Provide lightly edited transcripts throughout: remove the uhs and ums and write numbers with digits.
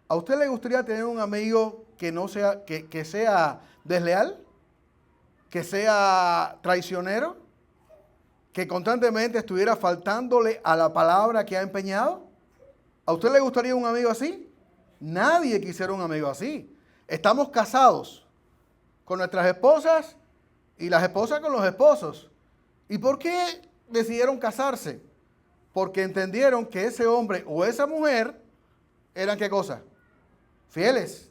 ¿A usted le gustaría tener un amigo que no sea, que sea desleal? ¿Que sea traicionero? ¿Que constantemente estuviera faltándole a la palabra que ha empeñado? ¿A usted le gustaría un amigo así? Nadie quisiera un amigo así. Estamos casados con nuestras esposas y las esposas con los esposos. ¿Y por qué decidieron casarse? Porque entendieron que ese hombre o esa mujer eran ¿qué cosa? Fieles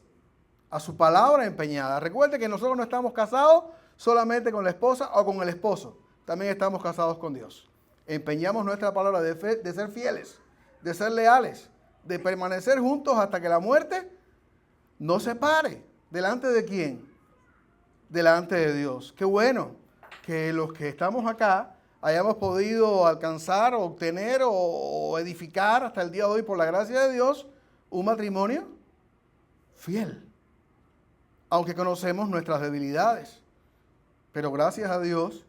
a su palabra empeñada. Recuerde que nosotros no estamos casados solamente con la esposa o con el esposo. También estamos casados con Dios. Empeñamos nuestra palabra de fe, de ser fieles, de ser leales, de permanecer juntos hasta que la muerte nos separe. ¿Delante de quién? Delante de Dios. Qué bueno que los que estamos acá hayamos podido alcanzar, obtener o edificar hasta el día de hoy, por la gracia de Dios, un matrimonio fiel. Aunque conocemos nuestras debilidades, pero gracias a Dios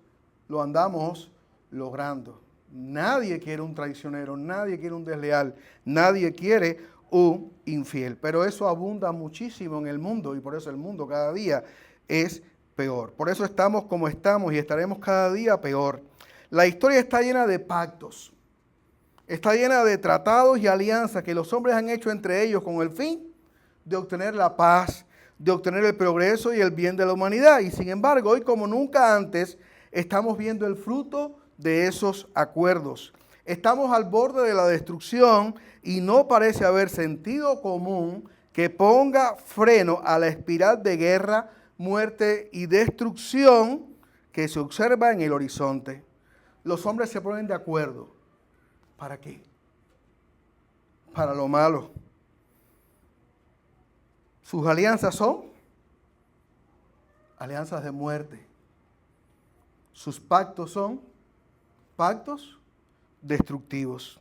lo andamos logrando. Nadie quiere un traicionero, nadie quiere un desleal, nadie quiere un infiel. Pero eso abunda muchísimo en el mundo y por eso el mundo cada día es peor. Por eso estamos como estamos y estaremos cada día peor. La historia está llena de pactos, está llena de tratados y alianzas que los hombres han hecho entre ellos con el fin de obtener la paz, de obtener el progreso y el bien de la humanidad. Y sin embargo, hoy como nunca antes, estamos viendo el fruto de esos acuerdos. Estamos al borde de la destrucción y no parece haber sentido común que ponga freno a la espiral de guerra, muerte y destrucción que se observa en el horizonte. Los hombres se ponen de acuerdo. ¿Para qué? Para lo malo. Sus alianzas son alianzas de muerte. Sus pactos son pactos destructivos.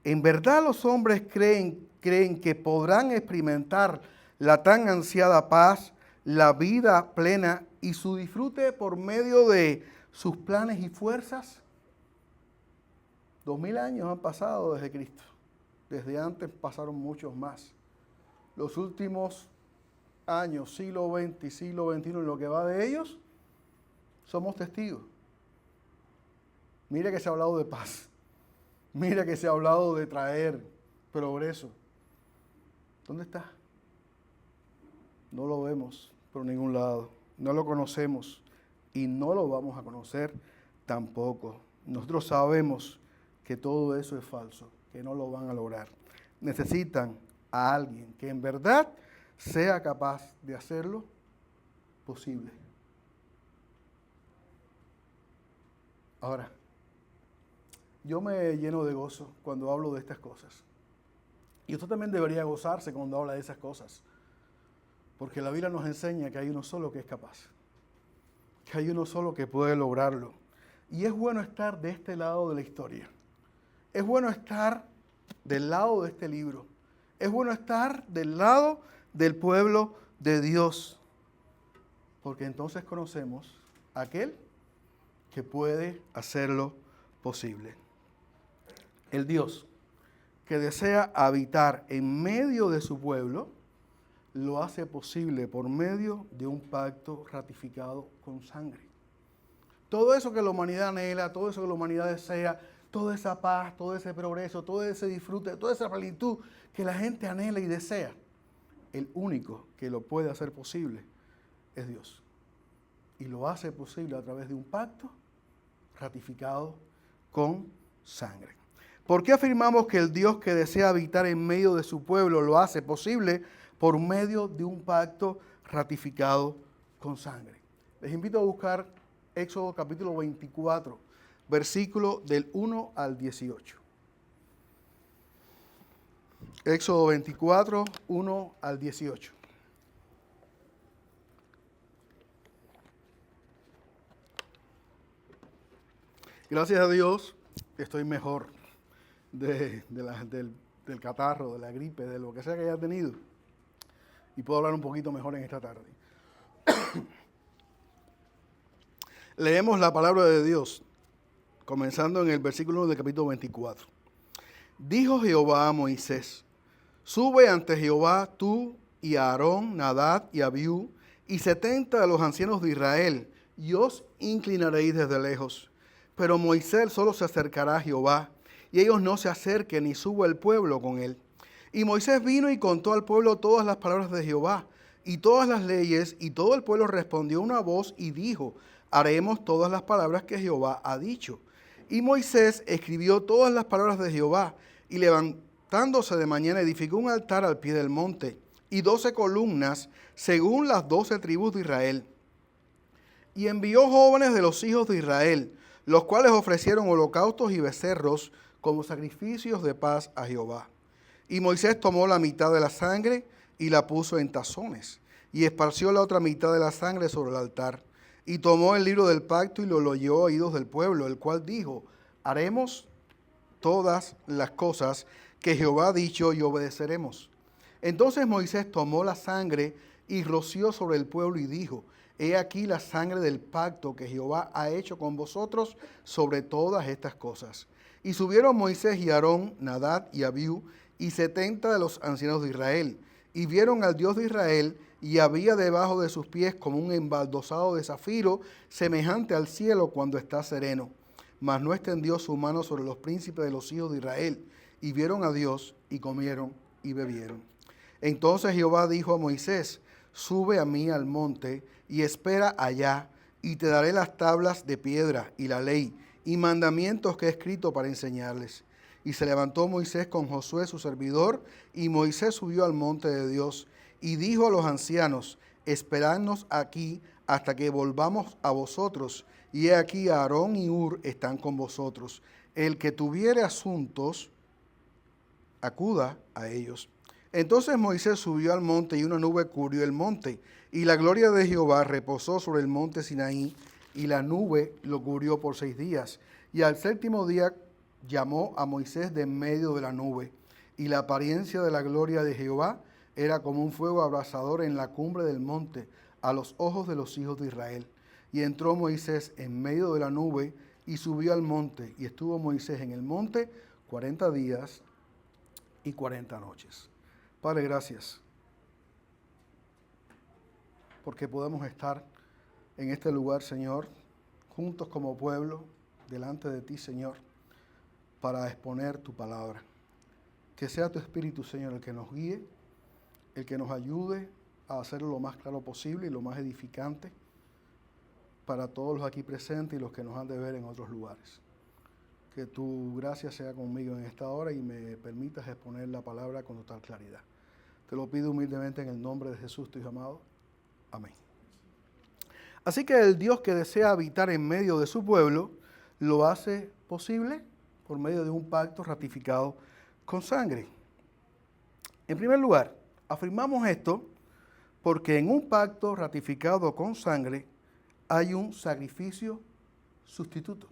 En verdad los hombres creen que podrán experimentar la tan ansiada paz, la vida plena y su disfrute por medio de sus planes y fuerzas. 2000 años han pasado desde Cristo. Desde antes pasaron muchos más. Los últimos años, siglo XX y siglo XXI, en lo que va de ellos, somos testigos. Mira que se ha hablado de paz. Mira que se ha hablado de traer progreso. ¿Dónde está? No lo vemos por ningún lado. No lo conocemos y no lo vamos a conocer tampoco. Nosotros sabemos que todo eso es falso, que no lo van a lograr. Necesitan a alguien que en verdad sea capaz de hacerlo posible. Ahora, yo me lleno de gozo cuando hablo de estas cosas. Y usted también debería gozarse cuando habla de esas cosas. Porque la Biblia nos enseña que hay uno solo que es capaz. Que hay uno solo que puede lograrlo. Y es bueno estar de este lado de la historia. Es bueno estar del lado de este libro. Es bueno estar del lado del pueblo de Dios. Porque entonces conocemos a aquel que puede hacerlo posible. El Dios que desea habitar en medio de su pueblo, lo hace posible por medio de un pacto ratificado con sangre. Todo eso que la humanidad anhela, todo eso que la humanidad desea, toda esa paz, todo ese progreso, todo ese disfrute, toda esa plenitud que la gente anhela y desea, el único que lo puede hacer posible es Dios. Y lo hace posible a través de un pacto ratificado con sangre. ¿Por qué afirmamos que el Dios que desea habitar en medio de su pueblo lo hace posible por medio de un pacto ratificado con sangre? Les invito a buscar Éxodo capítulo 24, versículo del 1 al 18. Éxodo 24, 1 al 18. Gracias a Dios estoy mejor del catarro, de la gripe, de lo que sea que haya tenido. Y puedo hablar un poquito mejor en esta tarde. Leemos la palabra de Dios, comenzando en el versículo 1 del capítulo 24. Dijo Jehová a Moisés: sube ante Jehová tú y Aarón, Nadab y Abiú, y 70 de los ancianos de Israel, y os inclinaréis desde lejos. Pero Moisés solo se acercará a Jehová, y ellos no se acerquen, ni suba el pueblo con él. Y Moisés vino y contó al pueblo todas las palabras de Jehová, y todas las leyes, y todo el pueblo respondió una voz y dijo, haremos todas las palabras que Jehová ha dicho. Y Moisés escribió todas las palabras de Jehová, y levantándose de mañana edificó un altar al pie del monte, y 12 columnas, según las 12 tribus de Israel. Y envió jóvenes de los hijos de Israel, los cuales ofrecieron holocaustos y becerros como sacrificios de paz a Jehová. Y Moisés tomó la mitad de la sangre y la puso en tazones, y esparció la otra mitad de la sangre sobre el altar. Y tomó el libro del pacto y lo leyó a oídos del pueblo, el cual dijo, haremos todas las cosas que Jehová ha dicho y obedeceremos. Entonces Moisés tomó la sangre y roció sobre el pueblo y dijo, he aquí la sangre del pacto que Jehová ha hecho con vosotros sobre todas estas cosas. Y subieron Moisés y Aarón, Nadab y Abiú, y 70 de los ancianos de Israel, y vieron al Dios de Israel, y había debajo de sus pies como un embaldosado de zafiro, semejante al cielo cuando está sereno. Mas no extendió su mano sobre los príncipes de los hijos de Israel, y vieron a Dios, y comieron y bebieron. Entonces Jehová dijo a Moisés, sube a mí al monte, y espera allá, y te daré las tablas de piedra, y la ley, y mandamientos que he escrito para enseñarles. Y se levantó Moisés con Josué su servidor, y Moisés subió al monte de Dios, y dijo a los ancianos, esperadnos aquí hasta que volvamos a vosotros, y he aquí Aarón y Hur están con vosotros. El que tuviere asuntos, acuda a ellos. Entonces Moisés subió al monte, y una nube cubrió el monte, y la gloria de Jehová reposó sobre el monte Sinaí, y la nube lo cubrió por 6 días. Y al 7º día llamó a Moisés de en medio de la nube, y la apariencia de la gloria de Jehová era como un fuego abrasador en la cumbre del monte, a los ojos de los hijos de Israel. Y entró Moisés en medio de la nube, y subió al monte, y estuvo Moisés en el monte 40 días y 40 noches. Padre, gracias, porque podemos estar en este lugar, Señor, juntos como pueblo, delante de ti, Señor, para exponer tu palabra. Que sea tu Espíritu, Señor, el que nos guíe, el que nos ayude a hacerlo lo más claro posible y lo más edificante para todos los aquí presentes y los que nos han de ver en otros lugares. Que tu gracia sea conmigo en esta hora y me permitas exponer la palabra con total claridad. Te lo pido humildemente en el nombre de Jesús, tu Hijo amado. Amén. Así que el Dios que desea habitar en medio de su pueblo, lo hace posible por medio de un pacto ratificado con sangre. En primer lugar, afirmamos esto porque en un pacto ratificado con sangre hay un sacrificio sustituto.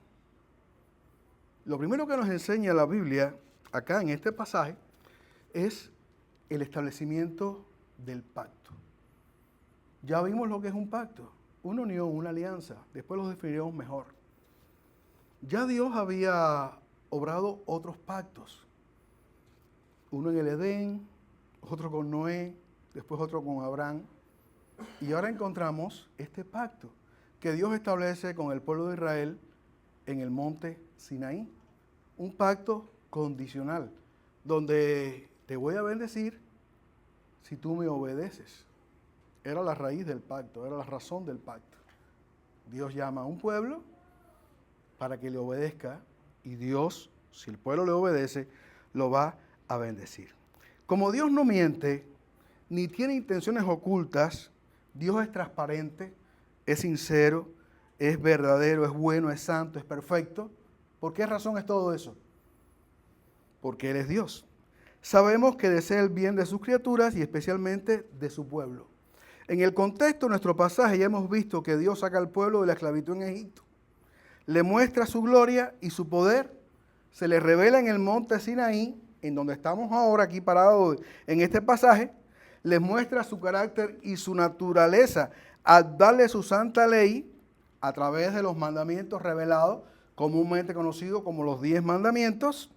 Lo primero que nos enseña la Biblia acá en este pasaje es el establecimiento del pacto. Ya vimos lo que es un pacto, una unión, una alianza. Después lo definiremos mejor. Ya Dios había obrado otros pactos. Uno en el Edén, otro con Noé, después otro con Abraham. Y ahora encontramos este pacto que Dios establece con el pueblo de Israel en el monte Sinaí. Un pacto condicional, donde te voy a bendecir si tú me obedeces. Era la raíz del pacto, era la razón del pacto. Dios llama a un pueblo para que le obedezca y Dios, si el pueblo le obedece, lo va a bendecir. Como Dios no miente, ni tiene intenciones ocultas, Dios es transparente, es sincero, es verdadero, es bueno, es santo, es perfecto. ¿Por qué razón es todo eso? Porque Él es Dios. Sabemos que desea el bien de sus criaturas y especialmente de su pueblo. En el contexto de nuestro pasaje ya hemos visto que Dios saca al pueblo de la esclavitud en Egipto. Le muestra su gloria y su poder. Se le revela en el monte Sinaí, en donde estamos ahora aquí parados en este pasaje. Les muestra su carácter y su naturaleza al darle su santa ley a través de los mandamientos revelados, comúnmente conocidos como los 10 mandamientos.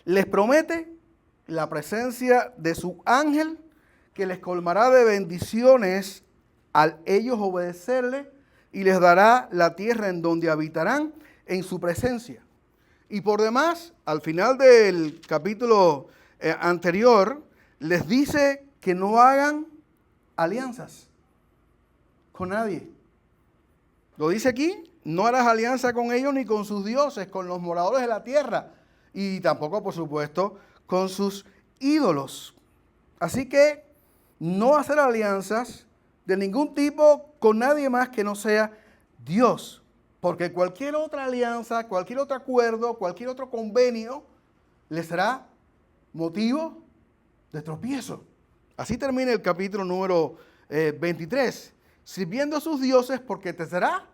Les promete la presencia de su ángel que les colmará de bendiciones al ellos obedecerle y les dará la tierra en donde habitarán en su presencia. Y por demás, al final del capítulo anterior, les dice que no hagan alianzas con nadie. Lo dice aquí, no harás alianza con ellos ni con sus dioses, con los moradores de la tierra y tampoco, por supuesto, con sus ídolos. Así que no hacer alianzas de ningún tipo con nadie más que no sea Dios. Porque cualquier otra alianza, cualquier otro acuerdo, cualquier otro convenio les será motivo de tropiezo. Así termina el capítulo número 23. Sirviendo a sus dioses porque te será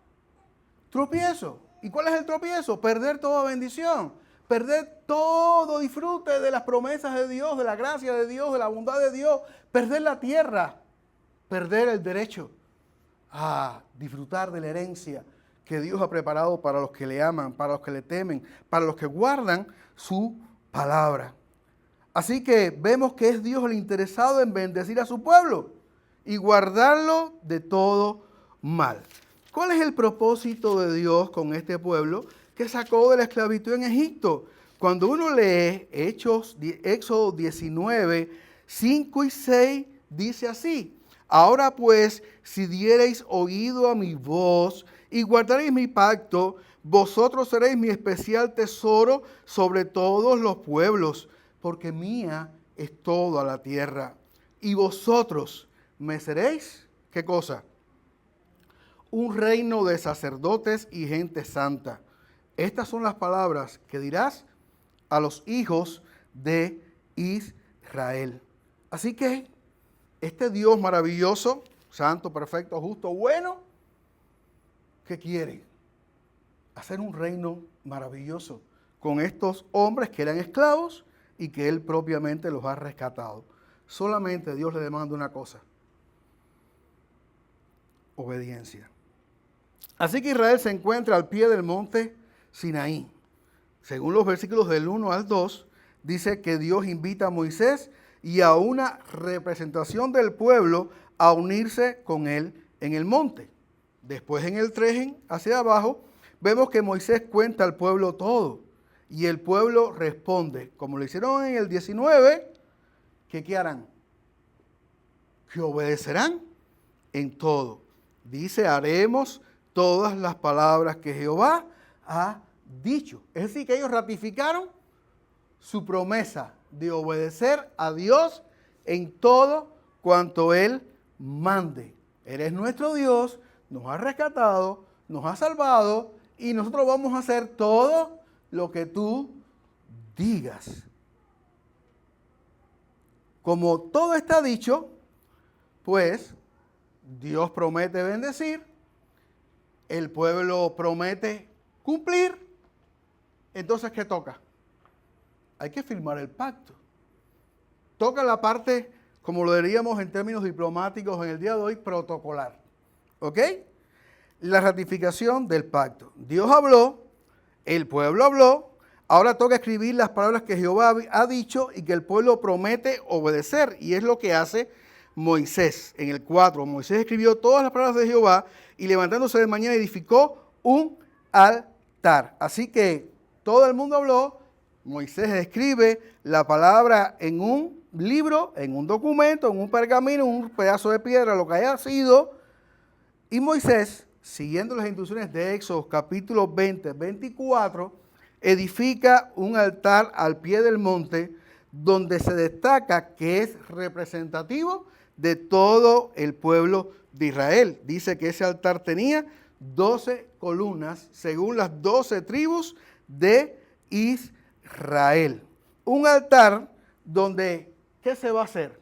tropiezo. ¿Y cuál es el tropiezo? Perder toda bendición. Perder todo disfrute de las promesas de Dios, de la gracia de Dios, de la bondad de Dios. Perder la tierra. Perder el derecho a disfrutar de la herencia que Dios ha preparado para los que le aman, para los que le temen, para los que guardan su palabra. Así que vemos que es Dios el interesado en bendecir a su pueblo y guardarlo de todo mal. ¿Cuál es el propósito de Dios con este pueblo que sacó de la esclavitud en Egipto? Cuando uno lee Éxodo 19, 5 y 6, dice así: ahora pues, si diereis oído a mi voz y guardaréis mi pacto, vosotros seréis mi especial tesoro sobre todos los pueblos, porque mía es toda la tierra. Y vosotros me seréis, ¿qué cosa? Un reino de sacerdotes y gente santa. Estas son las palabras que dirás a los hijos de Israel. Así que este Dios maravilloso, santo, perfecto, justo, bueno, ¿qué quiere? Hacer un reino maravilloso con estos hombres que eran esclavos y que Él propiamente los ha rescatado. Solamente Dios le demanda una cosa: obediencia. Así que Israel se encuentra al pie del monte Sinaí. Según los versículos del 1 al 2, dice que Dios invita a Moisés y a una representación del pueblo a unirse con él en el monte. Después en el 3, hacia abajo, vemos que Moisés cuenta al pueblo todo. Y el pueblo responde, como lo hicieron en el 19, que ¿qué harán? Que obedecerán en todo. Dice, haremos todas las palabras que Jehová ha dicho. Es decir, que ellos ratificaron su promesa de obedecer a Dios en todo cuanto Él mande. Él es nuestro Dios, nos ha rescatado, nos ha salvado y nosotros vamos a hacer todo lo que tú digas. Como todo está dicho, pues Dios promete bendecir, el pueblo promete cumplir. Entonces, ¿qué toca? Hay que firmar el pacto. Toca la parte, como lo diríamos en términos diplomáticos en el día de hoy, protocolar. ¿Ok? La ratificación del pacto. Dios habló, el pueblo habló, ahora toca escribir las palabras que Jehová ha dicho y que el pueblo promete obedecer. Y es lo que hace Moisés. En el 4, Moisés escribió todas las palabras de Jehová y levantándose de mañana edificó un altar. Así que todo el mundo habló, Moisés escribe la palabra en un libro, en un documento, en un pergamino, en un pedazo de piedra, lo que haya sido, y Moisés, siguiendo las instrucciones de Éxodo capítulo 20, 24, edifica un altar al pie del monte donde se destaca que es representativo de todo el pueblo de Israel. Dice que ese altar tenía 12 columnas según las 12 tribus de Israel. Un altar donde, ¿qué se va a hacer?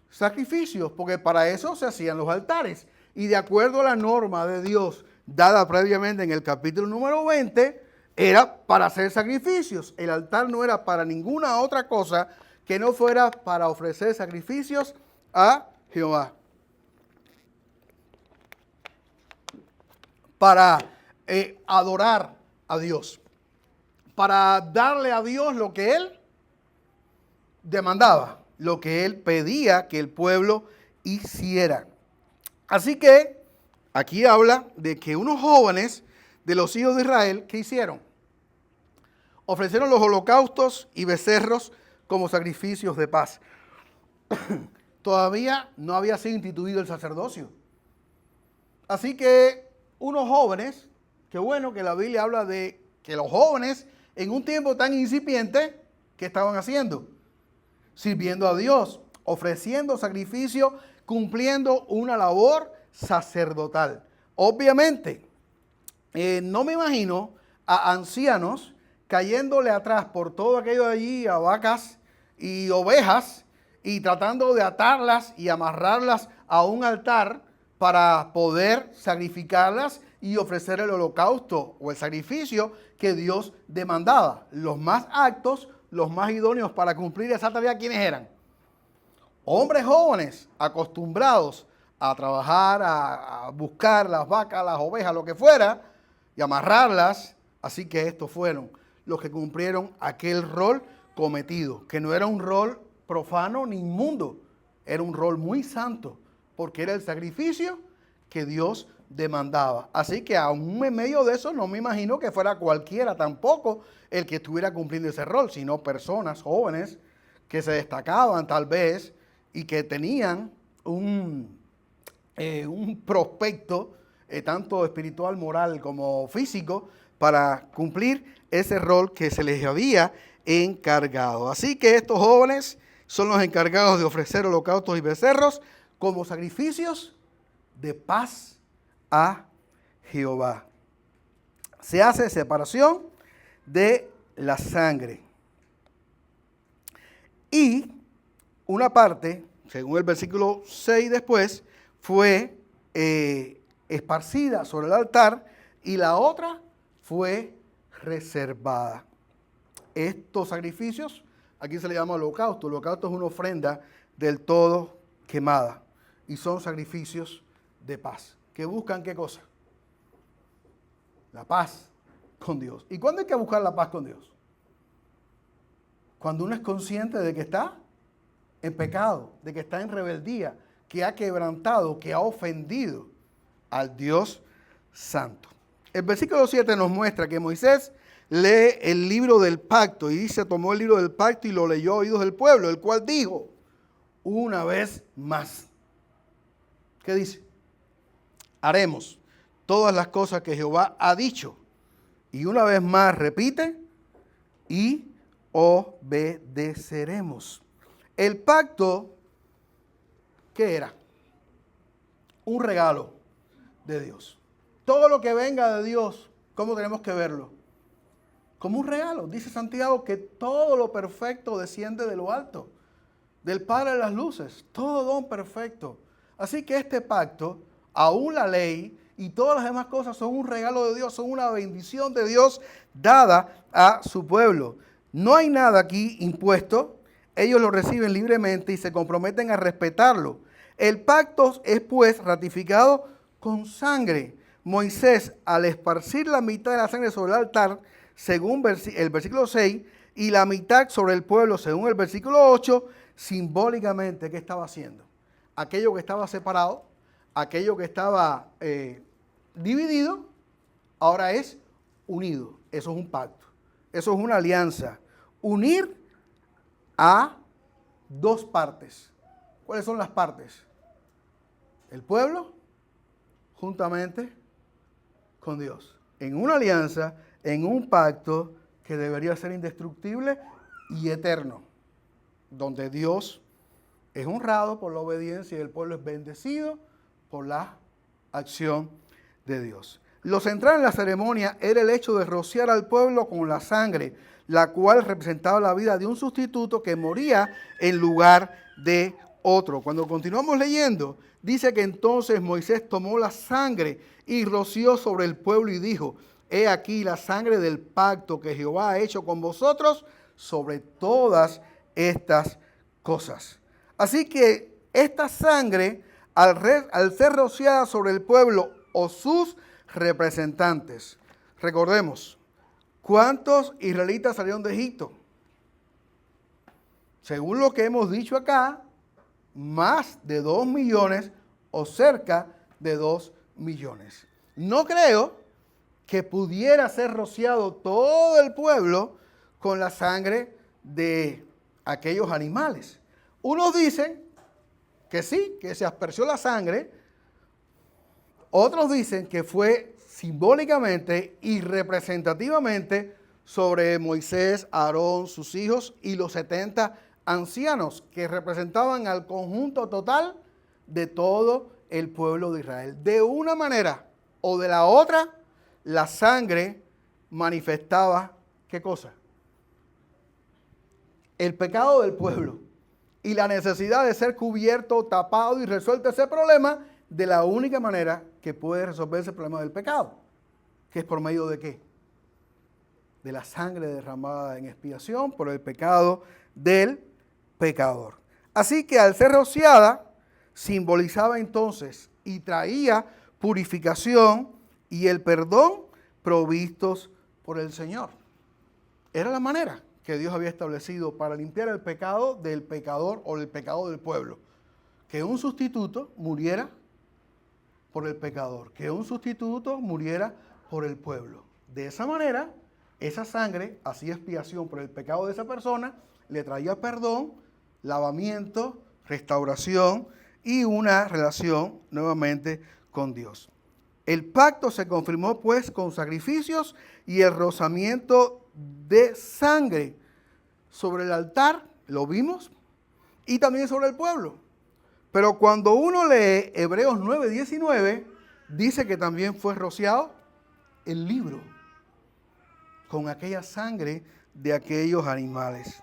Sacrificios, porque para eso se hacían los altares. Y de acuerdo a la norma de Dios dada previamente en el capítulo número 20, era para hacer sacrificios. El altar no era para ninguna otra cosa que no fuera para ofrecer sacrificios a Jehová. Para adorar a Dios. Para darle a Dios lo que Él demandaba, lo que él pedía que el pueblo hiciera. Así que aquí habla de que unos jóvenes de los hijos de Israel, ¿qué hicieron? Ofrecieron los holocaustos y becerros como sacrificios de paz. Todavía no había sido instituido el sacerdocio. Así que unos jóvenes, qué bueno que la Biblia habla de que los jóvenes en un tiempo tan incipiente, ¿qué estaban haciendo? Sirviendo a Dios, ofreciendo sacrificio, cumpliendo una labor sacerdotal. Obviamente, no me imagino a ancianos cayéndole atrás por todo aquello de allí, a vacas y ovejas, y tratando de atarlas y amarrarlas a un altar para poder sacrificarlas y ofrecer el holocausto o el sacrificio que Dios demandaba. Los más aptos, los más idóneos para cumplir esa tarea, ¿quiénes eran? Hombres jóvenes, acostumbrados a trabajar, a buscar las vacas, las ovejas, lo que fuera, y amarrarlas. Así que estos fueron los que cumplieron aquel rol cometido, que no era un rol profano ni inmundo, era un rol muy santo, porque era el sacrificio que Dios demandaba. Así que aún en medio de eso no me imagino que fuera cualquiera tampoco el que estuviera cumpliendo ese rol, sino personas jóvenes que se destacaban tal vez y que tenían un prospecto tanto espiritual, moral como físico para cumplir ese rol que se les había encargado. Así que estos jóvenes son los encargados de ofrecer holocaustos y becerros como sacrificios de paz a Jehová. Se hace separación de la sangre. Y una parte, según el versículo 6 después, fue esparcida sobre el altar y la otra fue reservada. Estos sacrificios, aquí se le llama holocausto. El holocausto es una ofrenda del todo quemada y son sacrificios de paz. ¿Que buscan qué cosa? La paz con Dios. ¿Y cuándo hay que buscar la paz con Dios? Cuando uno es consciente de que está en pecado, de que está en rebeldía, que ha quebrantado, que ha ofendido al Dios Santo. El versículo 7 nos muestra que Moisés lee el libro del pacto y dice, tomó el libro del pacto y lo leyó a oídos del pueblo, el cual dijo, una vez más. ¿Qué dice? Haremos todas las cosas que Jehová ha dicho. Y una vez más repite, y obedeceremos. El pacto, ¿qué era? Un regalo de Dios. Todo lo que venga de Dios, ¿cómo tenemos que verlo? Como un regalo. Dice Santiago que todo lo perfecto desciende de lo alto, del Padre de las luces, todo don perfecto. Así que este pacto, aún la ley y todas las demás cosas son un regalo de Dios, son una bendición de Dios dada a su pueblo. No hay nada aquí impuesto, ellos lo reciben libremente y se comprometen a respetarlo. El pacto es pues ratificado con sangre. Moisés, al esparcir la mitad de la sangre sobre el altar, según el versículo 6, y la mitad sobre el pueblo, según el versículo 8, simbólicamente, ¿qué estaba haciendo? Aquello que estaba separado, aquello que estaba dividido, ahora es unido. Eso es un pacto, eso es una alianza. Unir a dos partes. ¿Cuáles son las partes? El pueblo juntamente con Dios. En una alianza, en un pacto que debería ser indestructible y eterno. Donde Dios es honrado por la obediencia y el pueblo es bendecido por la acción de Dios. Lo central en la ceremonia era el hecho de rociar al pueblo con la sangre, la cual representaba la vida de un sustituto que moría en lugar de otro. Cuando continuamos leyendo, dice que entonces Moisés tomó la sangre y roció sobre el pueblo y dijo, he aquí la sangre del pacto que Jehová ha hecho con vosotros sobre todas estas cosas. Así que esta sangre, al ser rociada sobre el pueblo o sus representantes, recordemos, ¿cuántos israelitas salieron de Egipto? según lo que hemos dicho acá, más de 2 millones o cerca de 2 millones. No creo que pudiera ser rociado todo el pueblo con la sangre de aquellos animales. Unos dicen que sí, que se aspersió la sangre. Otros dicen que fue simbólicamente y representativamente sobre Moisés, Aarón, sus hijos y los 70 ancianos que representaban al conjunto total de todo el pueblo de Israel. De una manera o de la otra, la sangre manifestaba, ¿qué cosa? El pecado del pueblo y la necesidad de ser cubierto, tapado y resuelto ese problema de la única manera que puede resolverse el problema del pecado, que es por medio de ¿qué? De la sangre derramada en expiación por el pecado del pecador. Así que al ser rociada, simbolizaba entonces y traía purificación y el perdón provistos por el Señor. Era la manera que Dios había establecido para limpiar el pecado del pecador o el pecado del pueblo. Que un sustituto muriera por el pecador, que un sustituto muriera por el pueblo. De esa manera, esa sangre hacía expiación por el pecado de esa persona, le traía perdón, lavamiento, restauración y una relación nuevamente con Dios. El pacto se confirmó pues con sacrificios y el rozamiento de sangre sobre el altar, lo vimos, y también sobre el pueblo. Pero cuando uno lee Hebreos 9:19, dice que también fue rociado el libro con aquella sangre de aquellos animales.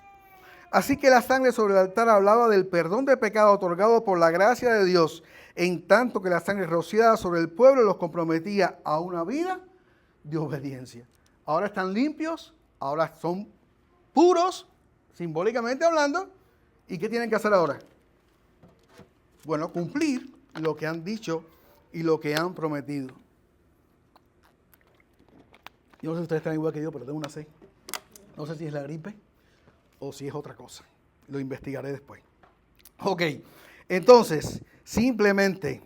Así que la sangre sobre el altar hablaba del perdón de pecado otorgado por la gracia de Dios, en tanto que la sangre rociada sobre el pueblo los comprometía a una vida de obediencia. Ahora están limpios, ahora son puros, simbólicamente hablando. ¿Y qué tienen que hacer ahora? Bueno, cumplir lo que han dicho y lo que han prometido. Yo no sé si ustedes están igual que yo, pero tengo una sed. No sé si es la gripe o si es otra cosa. Lo investigaré después. Ok, entonces, simplemente,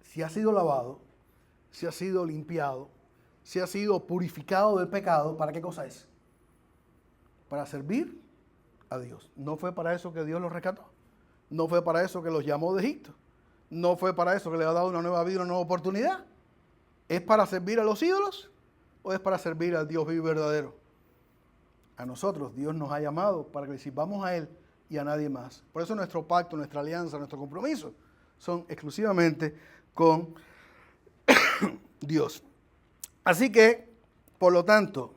si ha sido lavado, si ha sido limpiado, si ha sido purificado del pecado, ¿para qué cosa es? Para servir a Dios. ¿No fue para eso que Dios los rescató? ¿No fue para eso que los llamó de Egipto? ¿No fue para eso que les ha dado una nueva vida, una nueva oportunidad? ¿Es para servir a los ídolos o es para servir al Dios vivo y verdadero? A nosotros Dios nos ha llamado para que le sirvamos a Él y a nadie más. Por eso nuestro pacto, nuestra alianza, nuestro compromiso son exclusivamente con Dios. Así que, por lo tanto,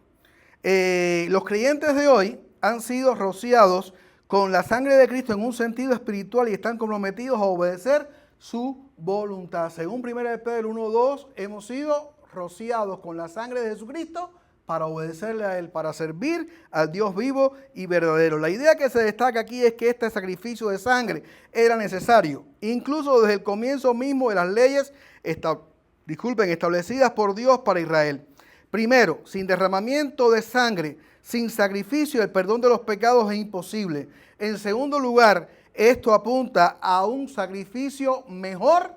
los creyentes de hoy han sido rociados con la sangre de Cristo en un sentido espiritual y están comprometidos a obedecer su voluntad. Según 1 Pedro 1:2, hemos sido rociados con la sangre de Jesucristo para obedecerle a Él, para servir al Dios vivo y verdadero. La idea que se destaca aquí es que este sacrificio de sangre era necesario, incluso desde el comienzo mismo de las leyes establecidas por Dios para Israel. Primero, sin derramamiento de sangre, sin sacrificio, el perdón de los pecados es imposible. En segundo lugar, esto apunta a un sacrificio mejor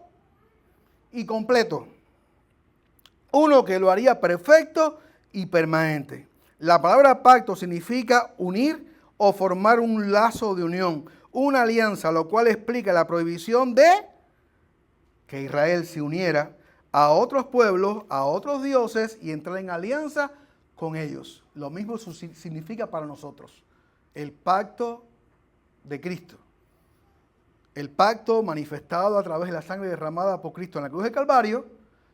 y completo. Uno que lo haría perfecto y permanente. La palabra pacto significa unir o formar un lazo de unión, una alianza, lo cual explica la prohibición de que Israel se uniera a otros pueblos, a otros dioses y entrar en alianza con ellos. Lo mismo significa para nosotros el pacto de Cristo. El pacto manifestado a través de la sangre derramada por Cristo en la cruz del Calvario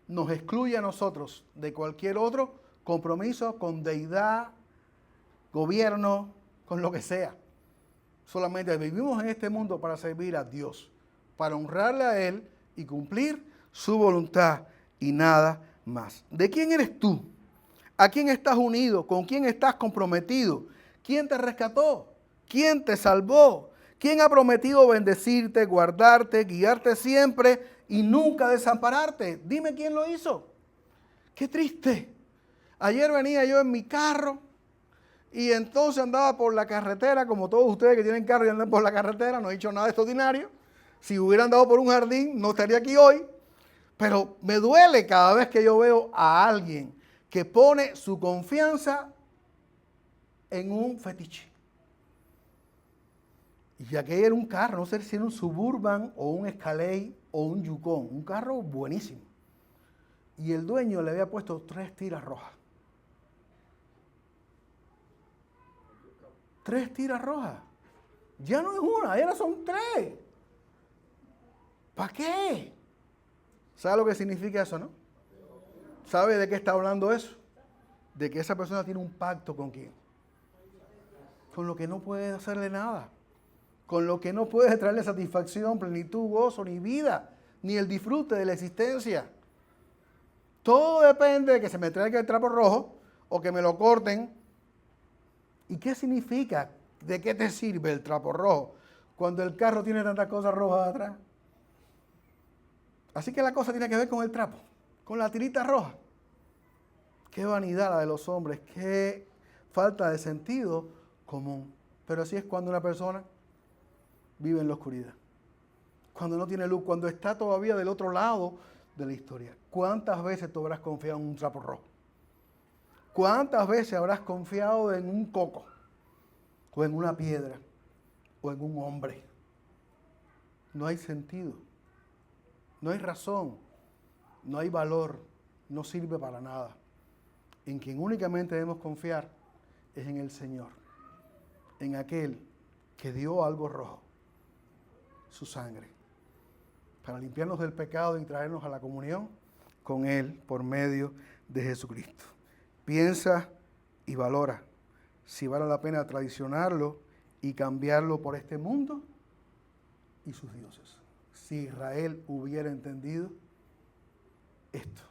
nos excluye a nosotros de cualquier otro compromiso con deidad, gobierno, con lo que sea. Solamente vivimos en este mundo para servir a Dios, para honrarle a Él y cumplir su voluntad y nada más. ¿De quién eres tú? ¿A quién estás unido? ¿Con quién estás comprometido? ¿Quién te rescató? ¿Quién te salvó? ¿Quién ha prometido bendecirte, guardarte, guiarte siempre y nunca desampararte? Dime quién lo hizo. Qué triste. Ayer venía yo en mi carro Y entonces andaba por la carretera, como todos ustedes que tienen carro y andan por la carretera, no he dicho nada extraordinario. Si hubiera andado por un jardín, no estaría aquí hoy. Pero me duele cada vez que yo veo a alguien que pone su confianza en un fetiche. Y aquello era un carro, no sé si era un Suburban o un Escalade o un Yukon, un carro buenísimo. Y el dueño le había puesto 3 tiras rojas. 3 tiras rojas. Ya no es una, ahora son 3. ¿Para qué? ¿Sabe lo que significa eso, no? ¿Sabe de qué está hablando eso? De que esa persona tiene un pacto con quién. Con lo que no puede hacerle nada. Con lo que no puede traerle satisfacción, plenitud, gozo, ni vida, ni el disfrute de la existencia. Todo depende de que se me traiga el trapo rojo o que me lo corten. ¿Y qué significa? ¿De qué te sirve el trapo rojo cuando el carro tiene tantas cosas rojas atrás? Así que la cosa tiene que ver con el trapo, con la tirita roja. Qué vanidad la de los hombres, qué falta de sentido común. Pero así es cuando una persona vive en la oscuridad, cuando no tiene luz, cuando está todavía del otro lado de la historia. ¿Cuántas veces tú habrás confiado en un trapo rojo? ¿Cuántas veces habrás confiado en un coco, o en una piedra, o en un hombre? No hay sentido, no hay razón, no hay valor, no sirve para nada. En quien únicamente debemos confiar es en el Señor, en aquel que dio algo rojo, su sangre, para limpiarnos del pecado y traernos a la comunión con Él por medio de Jesucristo. Piensa y valora si vale la pena traicionarlo y cambiarlo por este mundo y sus dioses. Si Israel hubiera entendido esto,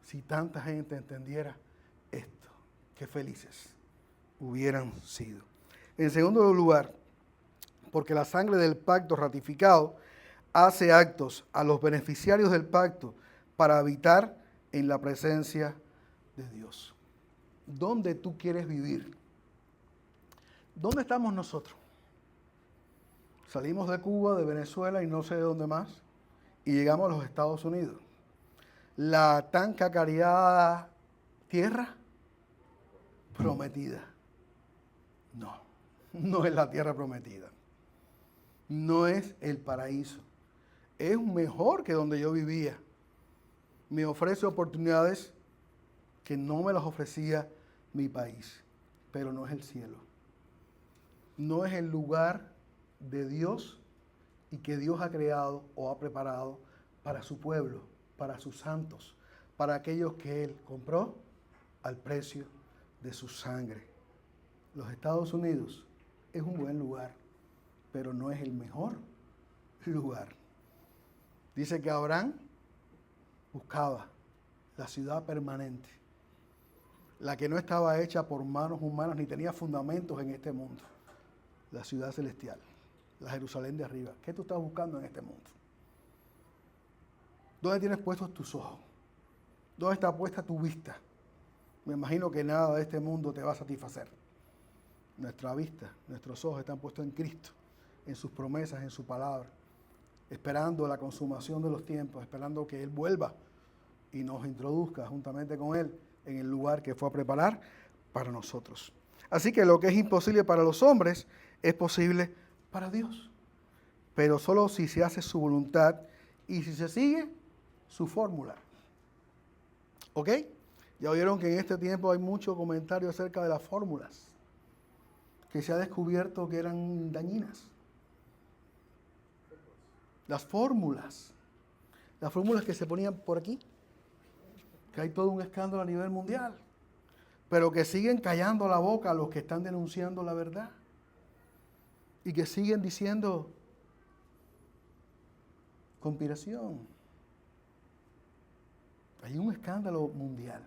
si tanta gente entendiera esto, qué felices hubieran sido. En segundo lugar, porque la sangre del pacto ratificado hace actos a los beneficiarios del pacto para habitar en la presencia de Dios. ¿Dónde tú quieres vivir? ¿Dónde estamos nosotros? Salimos de Cuba, de Venezuela y no sé de dónde más, y llegamos a los Estados Unidos. La tan cacareada tierra prometida. No es la tierra prometida. No es el paraíso. Es mejor que donde yo vivía. Me ofrece oportunidades que no me las ofrecía mi país, pero no es el cielo. No es el lugar de Dios y que Dios ha creado o ha preparado para su pueblo, para sus santos, para aquellos que Él compró al precio de su sangre. Los Estados Unidos es un buen lugar, pero no es el mejor lugar. Dice que Abraham buscaba la ciudad permanente, la que no estaba hecha por manos humanas ni tenía fundamentos en este mundo, la ciudad celestial, la Jerusalén de arriba. ¿Qué tú estás buscando en este mundo? ¿Dónde tienes puestos tus ojos? ¿Dónde está puesta tu vista? Me imagino que nada de este mundo te va a satisfacer. Nuestra vista, nuestros ojos están puestos en Cristo, en sus promesas, en su palabra, esperando la consumación de los tiempos, esperando que Él vuelva y nos introduzca juntamente con Él en el lugar que fue a preparar para nosotros. Así que lo que es imposible para los hombres es posible para Dios, pero solo si se hace su voluntad y si se sigue su fórmula. ¿Ok? Ya oyeron que en este tiempo hay mucho comentario acerca de las fórmulas que se ha descubierto que eran dañinas. Las fórmulas que se ponían por aquí, que hay todo un escándalo a nivel mundial, pero que siguen callando la boca a los que están denunciando la verdad y que siguen diciendo conspiración. Hay un escándalo mundial.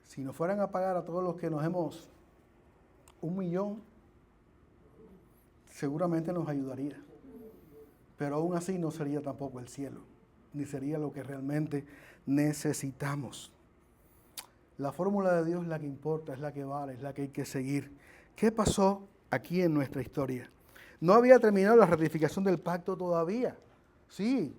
Si nos fueran a pagar a todos los que nos hemos 1 millón, seguramente nos ayudaría. Pero aún así no sería tampoco el cielo, ni sería lo que realmente necesitamos. La fórmula de Dios es la que importa, es la que vale, es la que hay que seguir. ¿Qué pasó aquí en nuestra historia? No había terminado la ratificación del pacto todavía. Sí,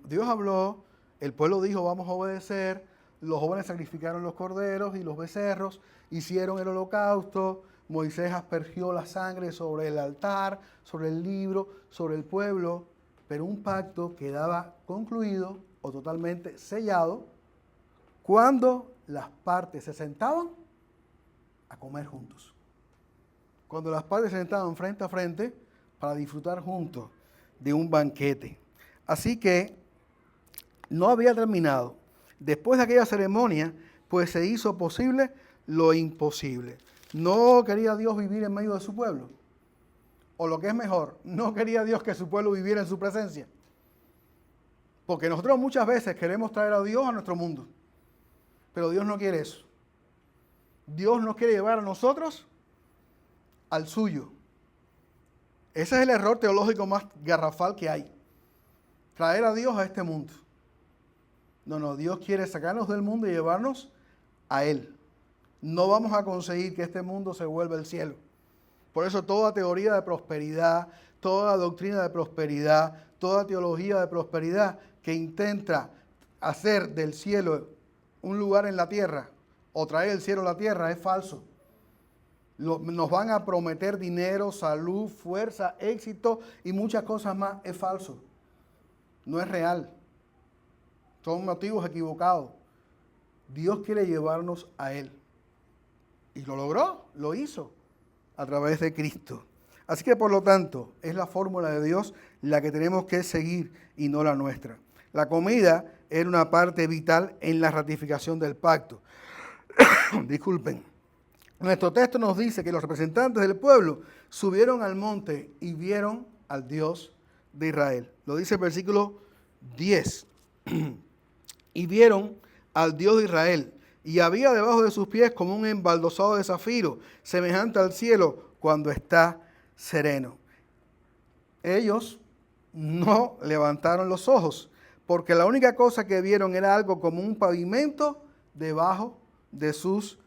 Dios habló, el pueblo dijo vamos a obedecer, los jóvenes sacrificaron los corderos y los becerros, hicieron el holocausto, Moisés aspergió la sangre sobre el altar, sobre el libro, sobre el pueblo, pero un pacto quedaba concluido o totalmente sellado cuando las partes se sentaban a comer juntos. Cuando las partes se sentaban frente a frente para disfrutar juntos de un banquete. Así que no había terminado. Después de aquella ceremonia, pues se hizo posible lo imposible. No quería Dios vivir en medio de su pueblo. O lo que es mejor, no quería Dios que su pueblo viviera en su presencia. Porque nosotros muchas veces queremos traer a Dios a nuestro mundo. Pero Dios no quiere eso. Dios nos quiere llevar a nosotros al suyo. Ese es el error teológico más garrafal que hay. Traer a Dios a este mundo. No, Dios quiere sacarnos del mundo y llevarnos a Él. No vamos a conseguir que este mundo se vuelva el cielo. Por eso toda teoría de prosperidad, toda doctrina de prosperidad, toda teología de prosperidad que intenta hacer del cielo un lugar en la tierra o traer el cielo a la tierra es falso. Nos van a prometer dinero, salud, fuerza, éxito y muchas cosas más. Es falso. No es real. Son motivos equivocados. Dios quiere llevarnos a Él. Y lo logró, lo hizo a través de Cristo. Así que por lo tanto, es la fórmula de Dios la que tenemos que seguir y no la nuestra. La comida era una parte vital en la ratificación del pacto. Disculpen. Nuestro texto nos dice que los representantes del pueblo subieron al monte y vieron al Dios de Israel. Lo dice el versículo 10. Y vieron al Dios de Israel, y había debajo de sus pies como un embaldosado de zafiro, semejante al cielo cuando está sereno. Ellos no levantaron los ojos, porque la única cosa que vieron era algo como un pavimento debajo de sus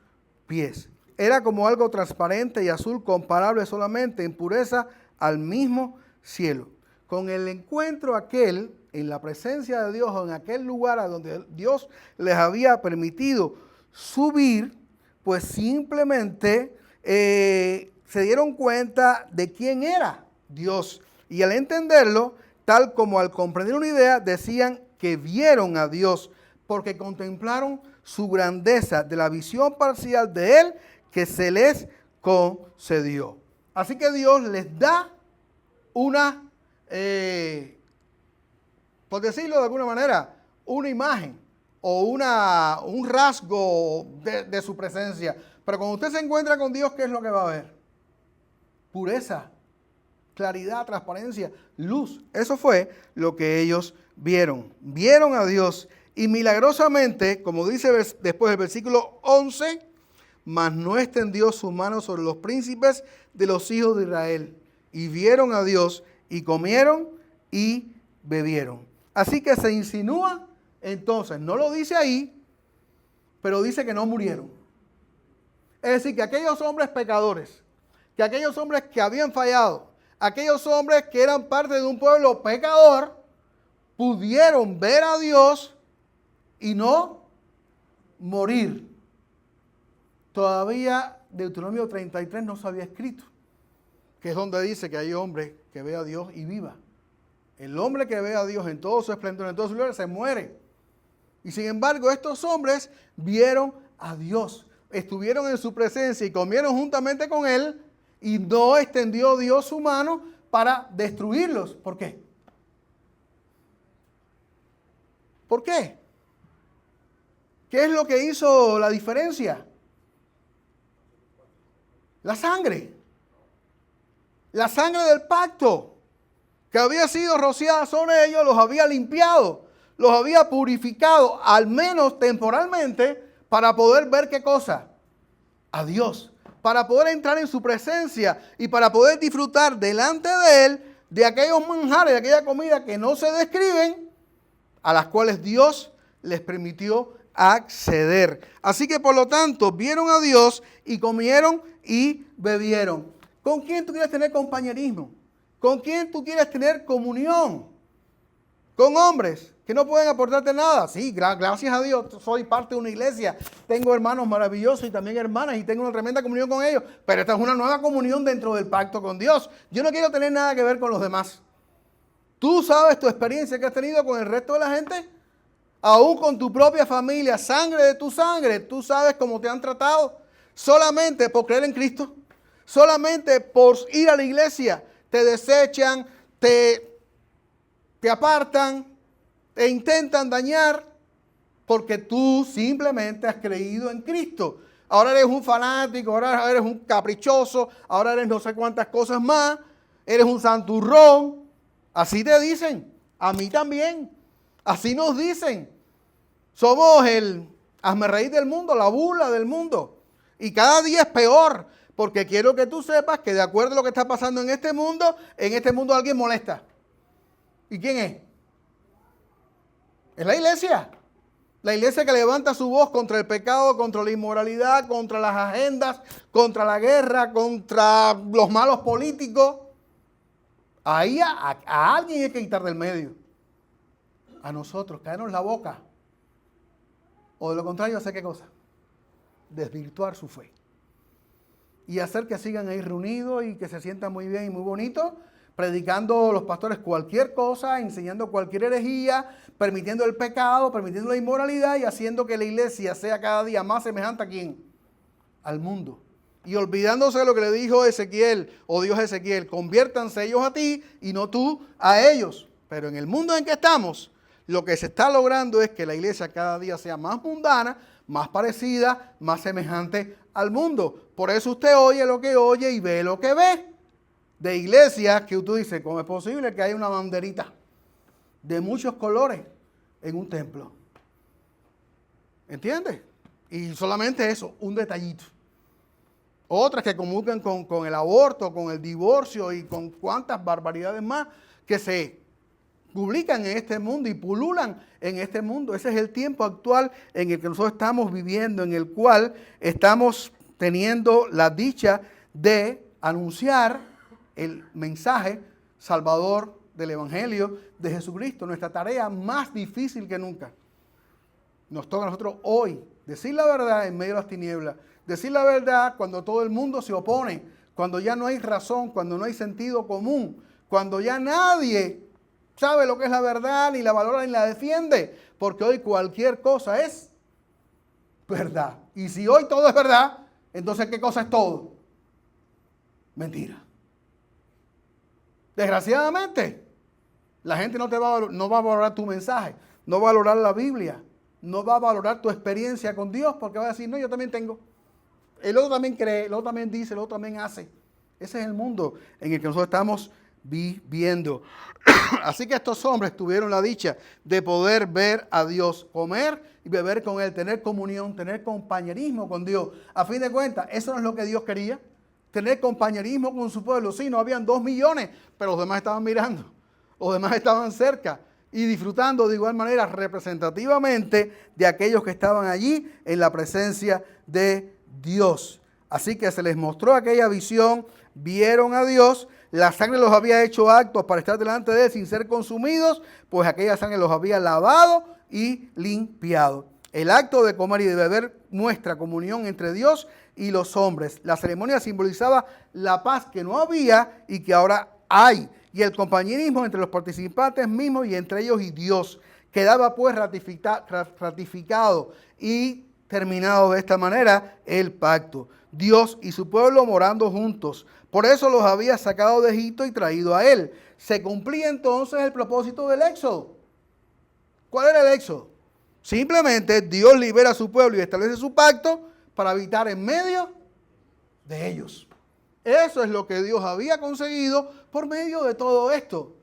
pies. Era como algo transparente y azul, comparable solamente en pureza al mismo cielo. Con el encuentro aquel, en la presencia de Dios, en aquel lugar a donde Dios les había permitido subir, pues simplemente se dieron cuenta de quién era Dios. Y al entenderlo, tal como al comprender una idea, decían que vieron a Dios, porque contemplaron su grandeza de la visión parcial de Él que se les concedió. Así que Dios les da una, por decirlo de alguna manera, una imagen o un rasgo de su presencia. Pero cuando usted se encuentra con Dios, ¿qué es lo que va a ver? Pureza, claridad, transparencia, luz. Eso fue lo que ellos vieron. Vieron a Dios y milagrosamente, como dice después del versículo 11, mas no extendió su mano sobre los príncipes de los hijos de Israel. Y vieron a Dios y comieron y bebieron. Así que se insinúa, entonces, no lo dice ahí, pero dice que no murieron. Es decir, que aquellos hombres pecadores, que aquellos hombres que habían fallado, aquellos hombres que eran parte de un pueblo pecador, pudieron ver a Dios y no morir. Todavía Deuteronomio 33 no se había escrito, que es donde dice que hay hombre que ve a Dios y viva. El hombre que ve a Dios en todo su esplendor, en todo su gloria, se muere. Y sin embargo, estos hombres vieron a Dios, estuvieron en su presencia y comieron juntamente con Él, y no extendió Dios su mano para destruirlos. ¿Por qué? ¿Por qué? ¿Qué es lo que hizo la diferencia? La sangre. La sangre del pacto que había sido rociada sobre ellos los había limpiado, los había purificado, al menos temporalmente, para poder ver ¿qué cosa? A Dios. Para poder entrar en su presencia y para poder disfrutar delante de Él de aquellos manjares, de aquella comida que no se describen, a las cuales Dios les permitió acceder. Así que por lo tanto vieron a Dios y comieron y bebieron. ¿Con quién tú quieres tener compañerismo? ¿Con quién tú quieres tener comunión? ¿Con hombres que no pueden aportarte nada? Sí, gracias a Dios, soy parte de una iglesia. Tengo hermanos maravillosos y también hermanas y tengo una tremenda comunión con ellos. Pero esta es una nueva comunión dentro del pacto con Dios. Yo no quiero tener nada que ver con los demás. ¿Tú sabes tu experiencia que has tenido con el resto de la gente? Aún con tu propia familia, sangre de tu sangre, tú sabes cómo te han tratado. Solamente por creer en Cristo, solamente por ir a la iglesia, te desechan, te apartan, te intentan dañar, porque tú simplemente has creído en Cristo. Ahora eres un fanático, ahora eres un caprichoso, ahora eres no sé cuántas cosas más, eres un santurrón. Así te dicen, a mí también. Así nos dicen. Somos el hazmerreír del mundo, la burla del mundo. Y cada día es peor, porque quiero que tú sepas que de acuerdo a lo que está pasando en este mundo alguien molesta. ¿Y quién es? Es la iglesia. La iglesia que levanta su voz contra el pecado, contra la inmoralidad, contra las agendas, contra la guerra, contra los malos políticos. Ahí a alguien hay que quitar del medio. A nosotros, caernos la boca. O de lo contrario, ¿hacer qué cosa? Desvirtuar su fe. Y hacer que sigan ahí reunidos y que se sientan muy bien y muy bonito, predicando los pastores cualquier cosa, enseñando cualquier herejía, permitiendo el pecado, permitiendo la inmoralidad y haciendo que la iglesia sea cada día más semejante a ¿quién? Al mundo. Y olvidándose de lo que le dijo Ezequiel o Dios a Ezequiel, conviértanse ellos a ti y no tú a ellos. Pero en el mundo en que estamos, lo que se está logrando es que la iglesia cada día sea más mundana, más parecida, más semejante al mundo. Por eso usted oye lo que oye y ve lo que ve. De iglesias que tú dices, ¿cómo es posible que haya una banderita de muchos colores en un templo? ¿Entiendes? Y solamente eso, un detallito. Otras que comulgan con el aborto, con el divorcio y con cuantas barbaridades más que se publican en este mundo y pululan en este mundo. Ese es el tiempo actual en el que nosotros estamos viviendo, en el cual estamos teniendo la dicha de anunciar el mensaje salvador del Evangelio de Jesucristo. Nuestra tarea más difícil que nunca. Nos toca a nosotros hoy decir la verdad en medio de las tinieblas. Decir la verdad cuando todo el mundo se opone, cuando ya no hay razón, cuando no hay sentido común, cuando ya nadie sabe lo que es la verdad, ni la valora, ni la defiende, porque hoy cualquier cosa es verdad. Y si hoy todo es verdad, entonces ¿qué cosa es todo? Mentira. Desgraciadamente, la gente no va a valorar tu mensaje, no va a valorar la Biblia, no va a valorar tu experiencia con Dios, porque va a decir, no, yo también tengo. El otro también cree, el otro también dice, el otro también hace. Ese es el mundo en el que nosotros estamos viviendo. Así que estos hombres tuvieron la dicha de poder ver a Dios, comer y beber con Él, tener comunión, tener compañerismo con Dios. A fin de cuentas, eso no es lo que Dios quería. Tener compañerismo con su pueblo. Sí, no habían 2 millones, pero los demás estaban mirando. Los demás estaban cerca y disfrutando de igual manera representativamente de aquellos que estaban allí en la presencia de Dios. Así que se les mostró aquella visión, vieron a Dios, la sangre los había hecho actos para estar delante de Él sin ser consumidos, pues aquella sangre los había lavado y limpiado. El acto de comer y de beber muestra comunión entre Dios y los hombres. La ceremonia simbolizaba la paz que no había y que ahora hay, y el compañerismo entre los participantes mismos y entre ellos y Dios. Quedaba pues ratificado y terminado de esta manera el pacto. Dios y su pueblo morando juntos. Por eso los había sacado de Egipto y traído a Él. Se cumplía entonces el propósito del éxodo. ¿Cuál era el éxodo? Simplemente Dios libera a su pueblo y establece su pacto para habitar en medio de ellos. Eso es lo que Dios había conseguido por medio de todo esto.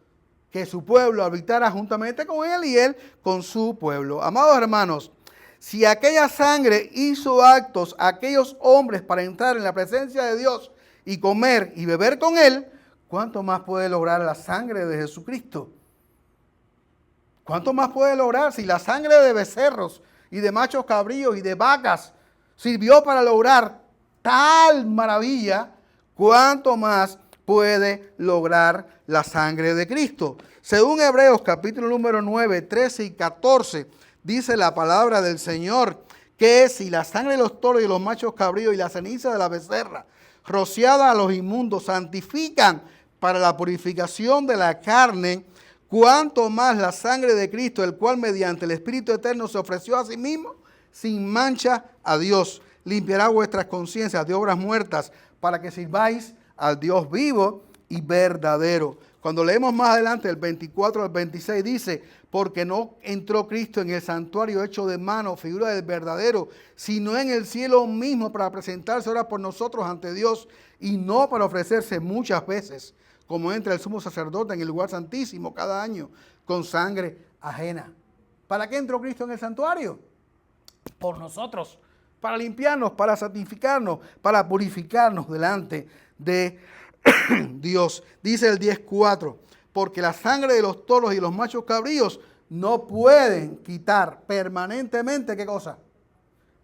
Que su pueblo habitara juntamente con Él y Él con su pueblo. Amados hermanos, si aquella sangre hizo actos a aquellos hombres para entrar en la presencia de Dios y comer y beber con Él, ¿cuánto más puede lograr la sangre de Jesucristo? ¿Cuánto más puede lograr si la sangre de becerros y de machos cabríos y de vacas sirvió para lograr tal maravilla, ¿cuánto más puede lograr la sangre de Cristo? Según Hebreos capítulo número 9, 13 y 14, dice la palabra del Señor que si la sangre de los toros y los machos cabríos y la ceniza de la becerra rociada a los inmundos santifican para la purificación de la carne, cuánto más la sangre de Cristo, el cual mediante el Espíritu Eterno se ofreció a sí mismo sin mancha a Dios, limpiará vuestras conciencias de obras muertas para que sirváis al Dios vivo y verdadero. Cuando leemos más adelante el 24 al 26 dice, porque no entró Cristo en el santuario hecho de mano, figura del verdadero, sino en el cielo mismo para presentarse ahora por nosotros ante Dios y no para ofrecerse muchas veces, como entra el sumo sacerdote en el lugar santísimo cada año con sangre ajena. ¿Para qué entró Cristo en el santuario? Por nosotros, para limpiarnos, para santificarnos, para purificarnos delante de Dios. Dice el 10:4, porque la sangre de los toros y los machos cabríos no pueden quitar permanentemente, ¿qué cosa?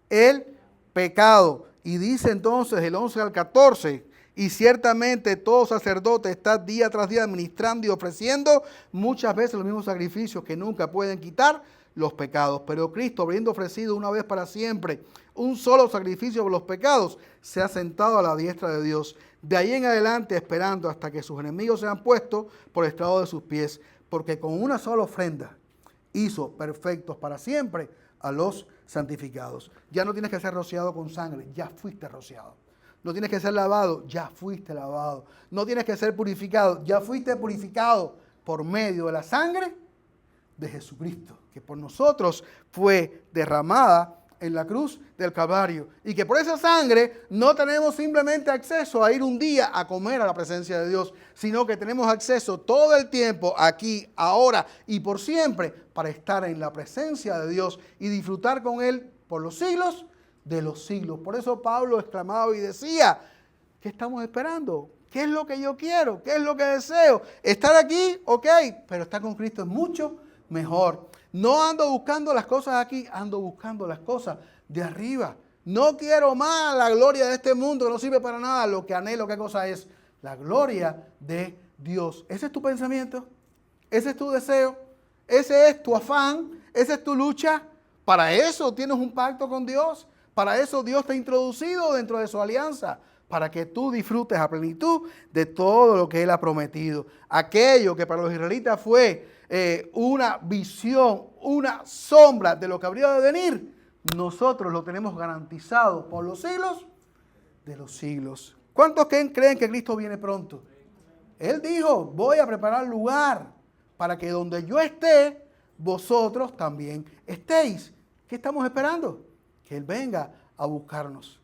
El pecado. Y dice entonces el 11 al 14, y ciertamente todo sacerdote está día tras día administrando y ofreciendo muchas veces los mismos sacrificios que nunca pueden quitar los pecados. Pero Cristo, habiendo ofrecido una vez para siempre un solo sacrificio por los pecados, se ha sentado a la diestra de Dios. De ahí en adelante esperando hasta que sus enemigos sean puestos por el estrado de sus pies. Porque con una sola ofrenda hizo perfectos para siempre a los santificados. Ya no tienes que ser rociado con sangre, ya fuiste rociado. No tienes que ser lavado, ya fuiste lavado. No tienes que ser purificado, ya fuiste purificado por medio de la sangre de Jesucristo, que por nosotros fue derramada en la cruz del Calvario. Y que por esa sangre no tenemos simplemente acceso a ir un día a comer a la presencia de Dios, sino que tenemos acceso todo el tiempo, aquí, ahora y por siempre, para estar en la presencia de Dios y disfrutar con Él por los siglos de los siglos. Por eso Pablo exclamaba y decía, ¿qué estamos esperando? ¿Qué es lo que yo quiero? ¿Qué es lo que deseo? Estar aquí, ok, pero estar con Cristo es mucho mejor. No ando buscando las cosas aquí, ando buscando las cosas de arriba. No quiero más la gloria de este mundo que no sirve para nada. Lo que anhelo, ¿qué cosa es? La gloria de Dios. ¿Ese es tu pensamiento? ¿Ese es tu deseo? ¿Ese es tu afán? ¿Esa es tu lucha? Para eso tienes un pacto con Dios. Para eso Dios te ha introducido dentro de su alianza. Para que tú disfrutes a plenitud de todo lo que Él ha prometido. Aquello que para los israelitas fue una visión, una sombra de lo que habría de venir, nosotros lo tenemos garantizado por los siglos de los siglos. ¿Cuántos creen que Cristo viene pronto? Él dijo, voy a preparar lugar para que donde yo esté, vosotros también estéis. ¿Qué estamos esperando? Que Él venga a buscarnos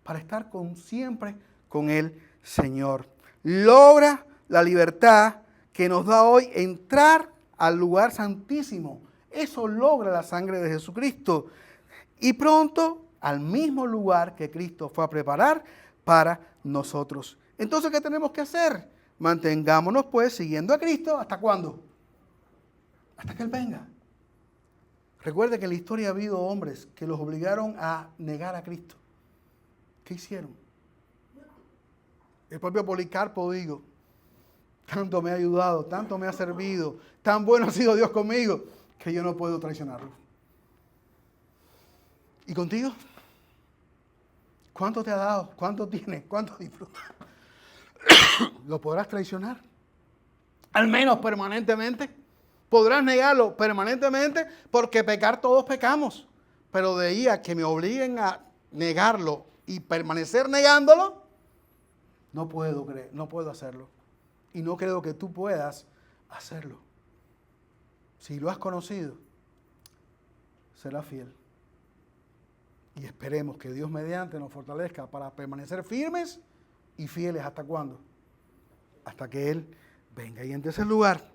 para estar siempre con el Señor. Logra la libertad que nos da hoy entrar al lugar santísimo. Eso logra la sangre de Jesucristo. Y pronto al mismo lugar que Cristo fue a preparar para nosotros. Entonces, ¿qué tenemos que hacer? Mantengámonos pues siguiendo a Cristo. ¿Hasta cuándo? Hasta que Él venga. Recuerde que en la historia ha habido hombres que los obligaron a negar a Cristo. ¿Qué hicieron? El propio Policarpo, digo, tanto me ha ayudado, tanto me ha servido, tan bueno ha sido Dios conmigo, que yo no puedo traicionarlo. ¿Y contigo? ¿Cuánto te ha dado? ¿Cuánto tienes? ¿Cuánto disfrutas? ¿Lo podrás traicionar? Al menos permanentemente. Podrás negarlo permanentemente, porque pecar todos pecamos. Pero de ahí a que me obliguen a negarlo y permanecer negándolo, no puedo creer, no puedo hacerlo. Y no creo que tú puedas hacerlo. Si lo has conocido, será fiel. Y esperemos que Dios mediante nos fortalezca para permanecer firmes y fieles. ¿Hasta cuándo? Hasta que Él venga. Y en tercer lugar,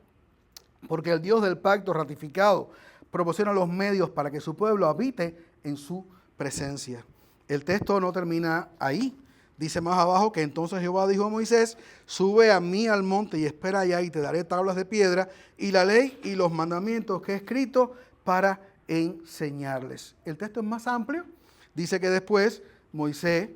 porque el Dios del pacto ratificado proporciona los medios para que su pueblo habite en su presencia. El texto no termina ahí. Dice más abajo que entonces Jehová dijo a Moisés, sube a mí al monte y espera allá y te daré tablas de piedra y la ley y los mandamientos que he escrito para enseñarles. El texto es más amplio. Dice que después Moisés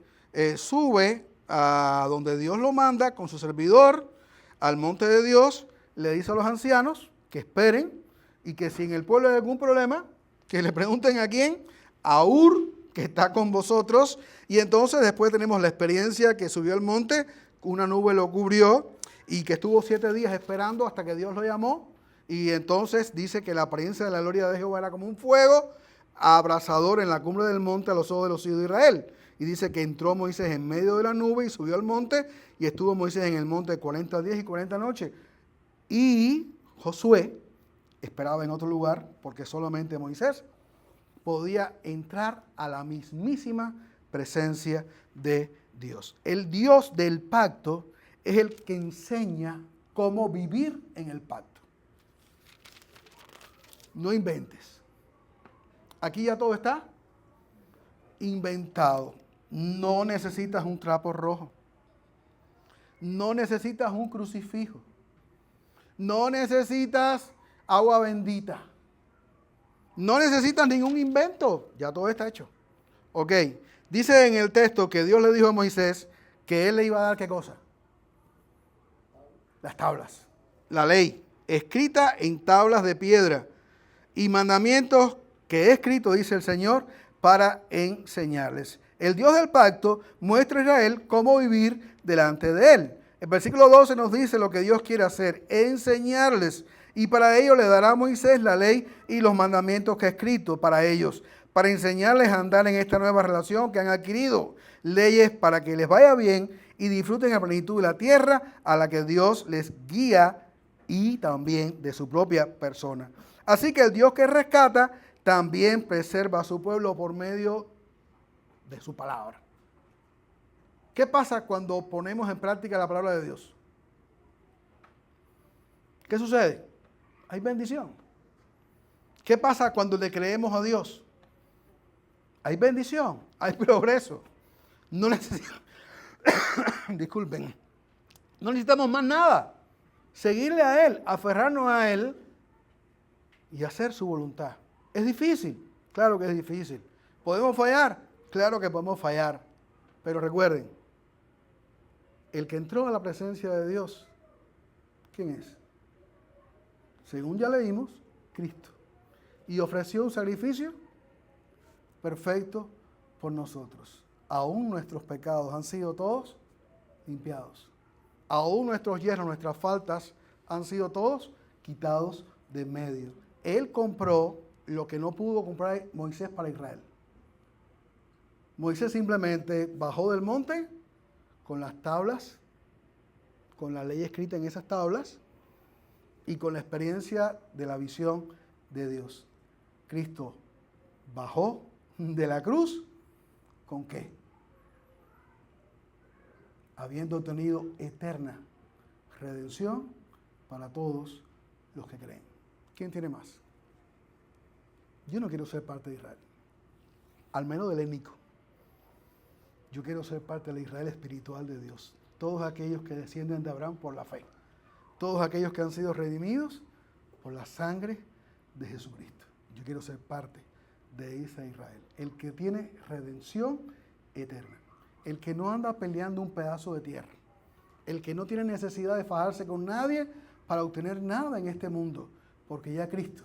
sube a donde Dios lo manda con su servidor al monte de Dios. Le dice a los ancianos que esperen y que si en el pueblo hay algún problema, que le pregunten a quién, a Hur, que está con vosotros. Y entonces después tenemos la experiencia que subió al monte, una nube lo cubrió y que estuvo 7 días esperando hasta que Dios lo llamó. Y entonces dice que la apariencia de la gloria de Jehová era como un fuego abrasador en la cumbre del monte a los ojos de los hijos de Israel. Y dice que entró Moisés en medio de la nube y subió al monte, y estuvo Moisés en el monte 40 días y 40 noches. Y Josué esperaba en otro lugar, porque solamente Moisés podía entrar a la mismísima presencia de Dios. El Dios del pacto es el que enseña cómo vivir en el pacto. No inventes. Aquí ya todo está inventado. No necesitas un trapo rojo. No necesitas un crucifijo. No necesitas agua bendita. No necesitas ningún invento. Ya todo está hecho. Ok. Dice en el texto que Dios le dijo a Moisés que él le iba a dar ¿qué cosa? Las tablas. La ley, escrita en tablas de piedra. Y mandamientos que he escrito, dice el Señor, para enseñarles. El Dios del pacto muestra a Israel cómo vivir delante de él. El versículo 12 nos dice lo que Dios quiere hacer, enseñarles. Y para ello le dará a Moisés la ley y los mandamientos que ha escrito para ellos, para enseñarles a andar en esta nueva relación que han adquirido. Leyes para que les vaya bien y disfruten a plenitud de la tierra a la que Dios les guía y también de su propia persona. Así que el Dios que rescata también preserva a su pueblo por medio de su palabra. ¿Qué pasa cuando ponemos en práctica la palabra de Dios? ¿Qué sucede? Hay bendición. ¿Qué pasa cuando le creemos a Dios? Hay bendición, hay progreso. No necesitamos, disculpen, no necesitamos más nada. Seguirle a Él, aferrarnos a Él y hacer su voluntad. ¿Es difícil? Claro que es difícil. ¿Podemos fallar? Claro que podemos fallar. Pero recuerden, el que entró a la presencia de Dios, ¿quién es? Según ya leímos, Cristo. Y ofreció un sacrificio perfecto por nosotros. Aún nuestros pecados han sido todos limpiados. Aún nuestros yerros, nuestras faltas han sido todos quitados de medio. Él compró lo que no pudo comprar Moisés para Israel. Moisés simplemente bajó del monte con las tablas, con la ley escrita en esas tablas y con la experiencia de la visión de Dios. Cristo bajó de la cruz, ¿con qué? Habiendo obtenido eterna redención para todos los que creen. ¿Quién tiene más? Yo no quiero ser parte de Israel, al menos del étnico. Yo quiero ser parte de la Israel espiritual de Dios. Todos aquellos que descienden de Abraham por la fe. Todos aquellos que han sido redimidos por la sangre de Jesucristo. Yo quiero ser parte de esa Israel. El que tiene redención eterna. El que no anda peleando un pedazo de tierra. El que no tiene necesidad de fajarse con nadie para obtener nada en este mundo. Porque ya Cristo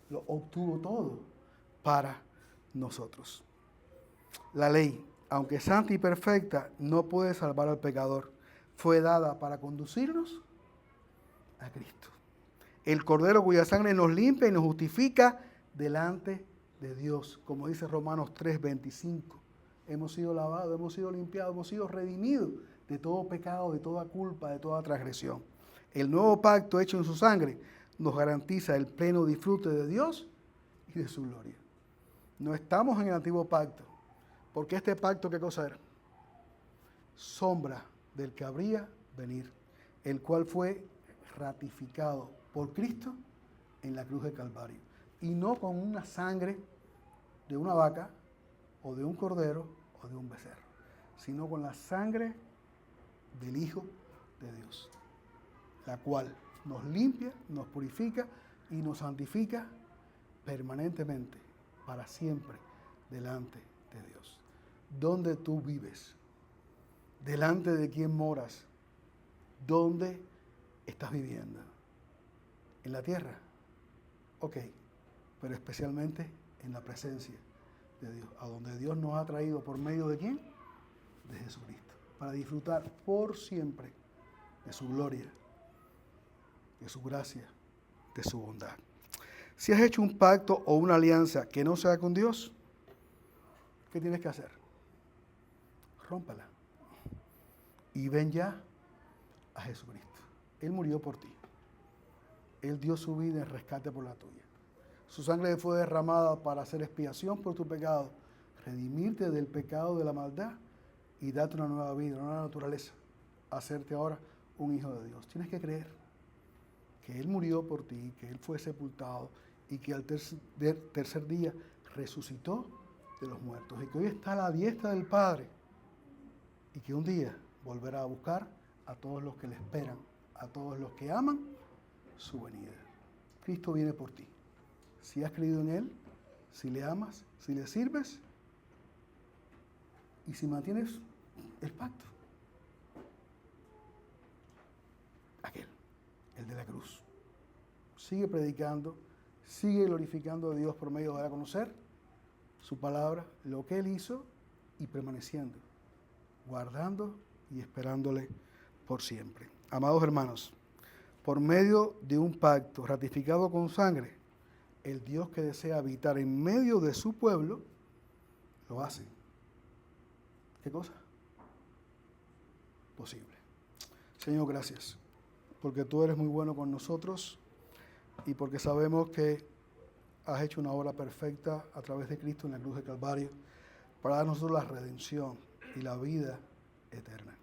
lo obtuvo todo para nosotros. La ley, aunque santa y perfecta, no puede salvar al pecador. Fue dada para conducirnos a Cristo. El Cordero cuya sangre nos limpia y nos justifica delante de Dios. Como dice Romanos 3:25. Hemos sido lavados, hemos sido limpiados, hemos sido redimidos de todo pecado, de toda culpa, de toda transgresión. El nuevo pacto hecho en su sangre nos garantiza el pleno disfrute de Dios y de su gloria. No estamos en el antiguo pacto, porque este pacto, ¿qué cosa era? Sombra del que habría venir, el cual fue ratificado por Cristo en la cruz de Calvario. Y no con una sangre de una vaca, o de un cordero, o de un becerro, sino con la sangre del Hijo de Dios, la cual nos limpia, nos purifica y nos santifica permanentemente, para siempre, delante de Dios. ¿Dónde tú vives? ¿Delante de quién moras? ¿Dónde estás viviendo? ¿En la tierra? Ok, pero especialmente en la presencia de Dios, a donde Dios nos ha traído por medio de ¿quién? De Jesucristo, para disfrutar por siempre de su gloria, de su gracia, de su bondad. Si has hecho un pacto o una alianza que no sea con Dios, ¿qué tienes que hacer? Rómpala. Y ven ya a Jesucristo. Él murió por ti. Él dio su vida en rescate por la tuya. Su sangre fue derramada para hacer expiación por tu pecado, redimirte del pecado de la maldad y darte una nueva vida, una nueva naturaleza, hacerte ahora un hijo de Dios. Tienes que creer que Él murió por ti, que Él fue sepultado y que al tercer día resucitó de los muertos y que hoy está a la diestra del Padre y que un día volverá a buscar a todos los que le esperan, a todos los que aman su venida. Cristo viene por ti. Si has creído en Él, si le amas, si le sirves y si mantienes el pacto. Aquel, el de la cruz. Sigue predicando, sigue glorificando a Dios por medio de dar a conocer su palabra, lo que Él hizo y permaneciendo, guardando y esperándole por siempre. Amados hermanos, por medio de un pacto ratificado con sangre, el Dios que desea habitar en medio de su pueblo, lo hace. ¿Qué cosa? Posible. Señor, gracias, porque tú eres muy bueno con nosotros y porque sabemos que has hecho una obra perfecta a través de Cristo en la cruz de Calvario para dar a nosotros la redención y la vida eterna.